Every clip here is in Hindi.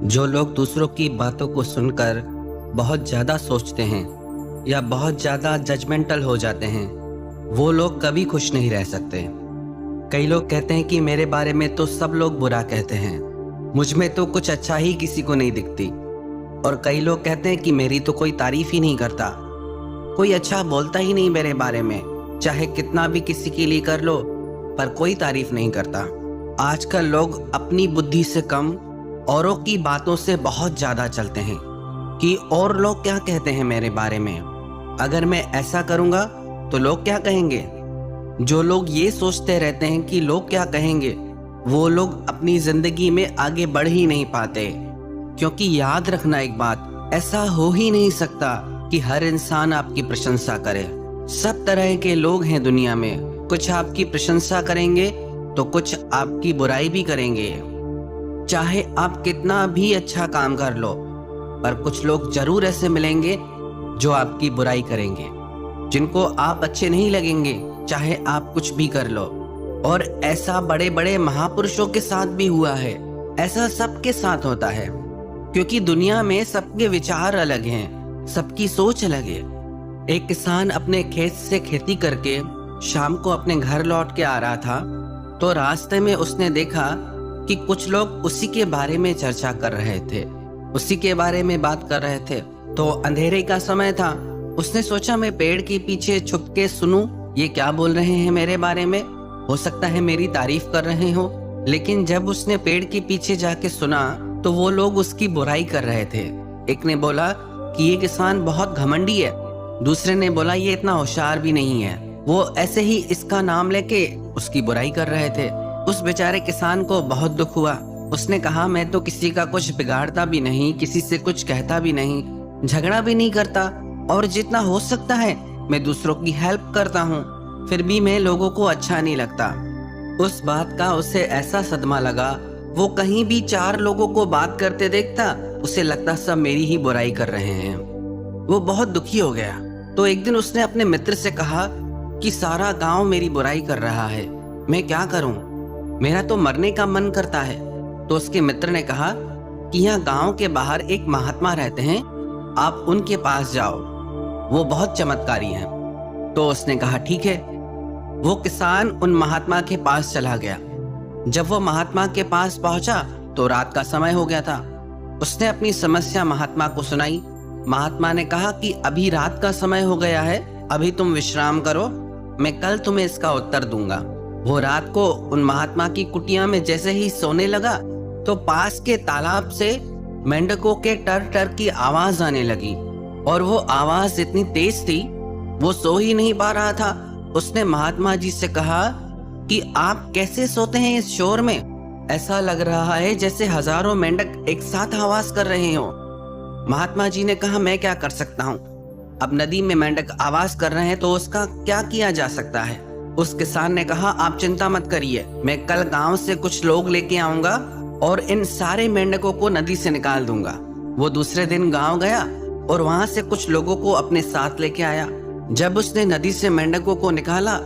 जो लोग दूसरों की बातों को सुनकर बहुत ज़्यादा सोचते हैं या बहुत ज़्यादा जजमेंटल हो जाते हैं, वो लोग कभी खुश नहीं रह सकते। कई लोग कहते हैं कि मेरे बारे में तो सब लोग बुरा कहते हैं, मुझ में तो कुछ अच्छा ही किसी को नहीं दिखती। और कई लोग कहते हैं कि मेरी तो कोई तारीफ ही नहीं करता, कोई अच्छा बोलता ही नहीं मेरे बारे में, चाहे कितना भी किसी के लिए कर लो पर कोई तारीफ नहीं करता। आजकल लोग अपनी बुद्धि से कम औरों की बातों से बहुत ज़्यादा चलते हैं कि और लोग क्या कहते हैं मेरे बारे में, अगर मैं ऐसा करूँगा तो लोग क्या कहेंगे। जो लोग ये सोचते रहते हैं कि लोग क्या कहेंगे, वो लोग अपनी ज़िंदगी में आगे बढ़ ही नहीं पाते। क्योंकि याद रखना एक बात, ऐसा हो ही नहीं सकता कि हर इंसान आपकी प्रशंसा करे। सब तरह के लोग हैं दुनिया में, कुछ आपकी प्रशंसा करेंगे तो कुछ आपकी बुराई भी करेंगे। चाहे आप कितना भी अच्छा काम कर लो, पर कुछ लोग जरूर ऐसे मिलेंगे जो आपकी बुराई करेंगे, जिनको आप अच्छे नहीं लगेंगे चाहे आप कुछ भी कर लो। और ऐसा बड़े बड़े महापुरुषों के साथ भी हुआ है, ऐसा सबके साथ होता है। क्योंकि दुनिया में सबके विचार अलग हैं, सबकी सोच अलग है। एक किसान अपने खेत से खेती करके शाम को अपने घर लौट के आ रहा था, तो रास्ते में उसने देखा कि कुछ लोग उसी के बारे में चर्चा कर रहे थे, उसी के बारे में बात कर रहे थे। तो अंधेरे का समय था, उसने सोचा मैं पेड़ के पीछे छुप के सुनूं ये क्या बोल रहे हैं मेरे बारे में, हो सकता है मेरी तारीफ कर रहे हो। लेकिन जब उसने पेड़ के पीछे जाके सुना तो वो लोग उसकी बुराई कर रहे थे। एक ने बोला कि ये किसान बहुत घमंडी है, दूसरे ने बोला ये इतना होशियार भी नहीं है। वो ऐसे ही इसका नाम लेके उसकी बुराई कर रहे थे। उस बेचारे किसान को बहुत दुख हुआ। उसने कहा मैं तो किसी का कुछ बिगाड़ता भी नहीं, किसी से कुछ कहता भी नहीं, झगड़ा भी नहीं करता, और जितना हो सकता है मैं दूसरों की हेल्प करता हूँ, फिर भी मैं लोगों को अच्छा नहीं लगता। उस बात का उसे ऐसा सदमा लगा, वो कहीं भी चार लोगों को बात करते देखता, उसे लगता सब मेरी ही बुराई कर रहे हैं। वो बहुत दुखी हो गया। तो एक दिन उसने अपने मित्र से कहा कि सारा गांव मेरी बुराई कर रहा है, मैं क्या करूं, मेरा तो मरने का मन करता है। तो उसके मित्र ने कहा कि यहाँ गांव के बाहर एक महात्मा रहते हैं, आप उनके पास जाओ, वो बहुत चमत्कारी हैं। तो उसने कहा ठीक है। वो किसान उन महात्मा के पास चला गया। जब वो महात्मा के पास पहुंचा तो रात का समय हो गया था। उसने अपनी समस्या महात्मा को सुनाई। महात्मा ने कहा कि अभी रात का समय हो गया है, अभी तुम विश्राम करो, मैं कल तुम्हें इसका उत्तर दूंगा। वो रात को उन महात्मा की कुटिया में जैसे ही सोने लगा तो पास के तालाब से मेंढकों के टर टर की आवाज आने लगी, और वो आवाज इतनी तेज थी वो सो ही नहीं पा रहा था। उसने महात्मा जी से कहा कि आप कैसे सोते हैं इस शोर में, ऐसा लग रहा है जैसे हजारों मेंढक एक साथ आवाज कर रहे हो। महात्मा जी ने कहा मैं क्या कर सकता हूँ, अब नदी में मेंढक आवाज कर रहे हैं तो उसका क्या किया जा सकता है। उस किसान ने कहा आप चिंता मत करिए, मैं कल गांव से कुछ लोग लेके आऊंगा और इन सारे मेंढकों को नदी से निकाल दूंगा। वो दूसरे दिन गांव गया और वहां से कुछ लोगों को अपने साथ लेके आया। जब उसने नदी से मेंढकों को निकाला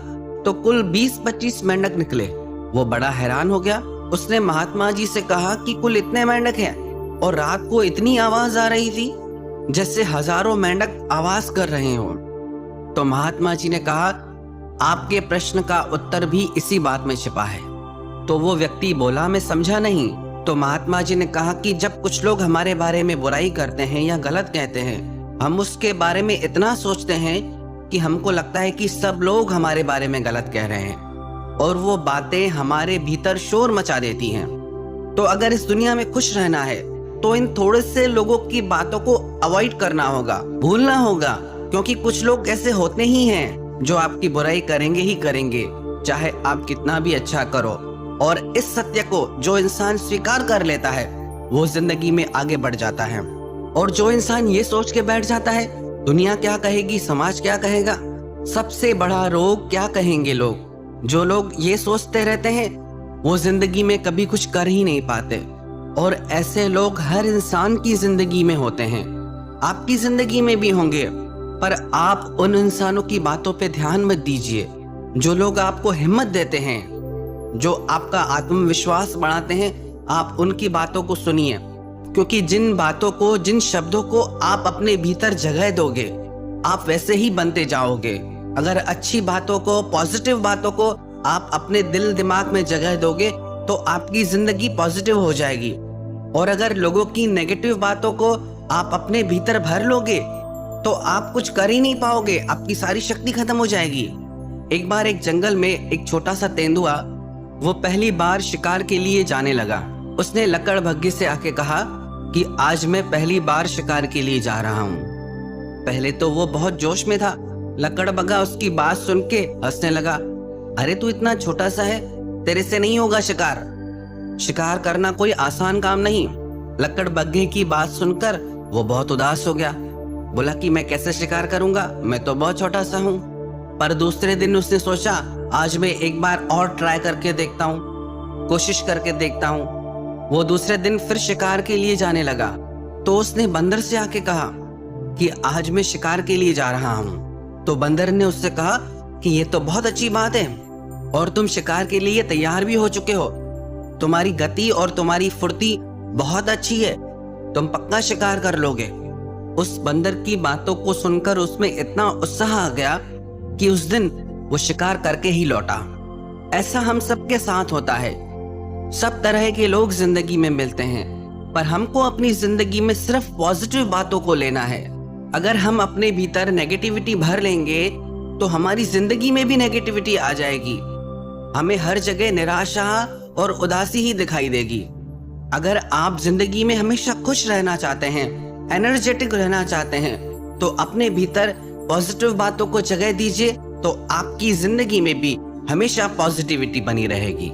तो कुल 20-25 मेंढक निकले। वो बड़ा हैरान हो गया। उसने महात्मा जी से कहा कि कुल इतने मेंढक हैं और रात को इतनी आवाज आ रही थी जैसे हजारों मेंढक आवाज कर रहे हो। तो महात्मा जी ने कहा आपके प्रश्न का उत्तर भी इसी बात में छिपा है। तो वो व्यक्ति बोला मैं समझा नहीं। तो महात्मा जी ने कहा कि जब कुछ लोग हमारे बारे में बुराई करते हैं या गलत कहते हैं, हम उसके बारे में इतना सोचते हैं कि हमको लगता है कि सब लोग हमारे बारे में गलत कह रहे हैं, और वो बातें हमारे भीतर शोर मचा देती हैं। तो अगर इस दुनिया में खुश रहना है तो इन थोड़े से लोगों की बातों को अवॉइड करना होगा, भूलना होगा। क्योंकि कुछ लोग ऐसे होते ही हैं जो आपकी बुराई करेंगे ही करेंगे, चाहे आप कितना भी अच्छा करो। और इस सत्य को जो इंसान स्वीकार कर लेता है वो जिंदगी में आगे बढ़ जाता है। और जो इंसान ये सोच के बैठ जाता है दुनिया क्या कहेगी, समाज क्या कहेगा, सबसे बड़ा रोग क्या कहेंगे लोग, जो लोग ये सोचते रहते हैं वो जिंदगी में कभी कुछ कर ही नहीं पाते। और ऐसे लोग हर इंसान की जिंदगी में होते हैं, आपकी जिंदगी में भी होंगे। पर आप उन इंसानों की बातों पे ध्यान मत दीजिए जो लोग आपको हिम्मत देते हैं, जो आपका आत्मविश्वास बढ़ाते हैं। आप उनकी बातों को सुनिए, क्योंकि जिन बातों को, जिन शब्दों को आप अपने भीतर जगह दोगे, आप वैसे ही बनते जाओगे। अगर अच्छी बातों को, पॉजिटिव बातों को आप अपने दिल दिमाग में जगह दोगे तो आपकी जिंदगी पॉजिटिव हो जाएगी। और अगर लोगों की नेगेटिव बातों को आप अपने भीतर भर लोगे तो आप कुछ कर ही नहीं पाओगे, आपकी सारी शक्ति खत्म हो जाएगी। एक बार एक जंगल में एक छोटा सा तेंदुआ, वो पहली बार शिकार के लिए जाने लगा। उसने लकड़बग्घे से आके कहा कि आज मैं पहली बार शिकार के लिए जा रहा हूँ। पहले तो वो बहुत जोश में था। लकड़बग्घा उसकी बात सुन के हंसने लगा। अरे तू इतना छोटा सा है, तेरे से नहीं होगा शिकार। शिकार करना कोई आसान काम नहीं। लकड़बग्घे की बात सुनकर वो बहुत उदास हो गया। बोला कि मैं कैसे शिकार करूंगा, मैं तो बहुत छोटा सा हूँ। पर दूसरे दिन उसने सोचा आज मैं एक बार और ट्राई करके देखता हूँ, कोशिश करके देखता हूँ। वो दूसरे दिन फिर शिकार के लिए जाने लगा। तो उसने बंदर से आके कहा कि आज मैं शिकार के लिए जा रहा हूँ। तो बंदर ने उससे कहा कि ये तो बहुत अच्छी बात है और तुम शिकार के लिए तैयार भी हो चुके हो। तुम्हारी गति और तुम्हारी फुर्ती बहुत अच्छी है, तुम पक्का शिकार कर लोगे। उस बंदर की बातों को सुनकर उसमें इतना उत्साह आ गया कि उस दिन वो शिकार करके ही लौटा। ऐसा हम सबके साथ होता है। सब तरह के लोग जिंदगी में मिलते हैं, पर हमको अपनी जिंदगी में सिर्फ पॉजिटिव बातों को लेना है। अगर हम अपने भीतर नेगेटिविटी भर लेंगे तो हमारी जिंदगी में भी नेगेटिविटी आ जाएगी। हमें हर जगह निराशा और उदासी ही दिखाई देगी। अगर आप जिंदगी में हमेशा खुश रहना चाहते हैं, एनर्जेटिक रहना चाहते हैं, तो अपने भीतर पॉजिटिव बातों को जगह दीजिए, तो आपकी जिंदगी में भी हमेशा पॉजिटिविटी बनी रहेगी।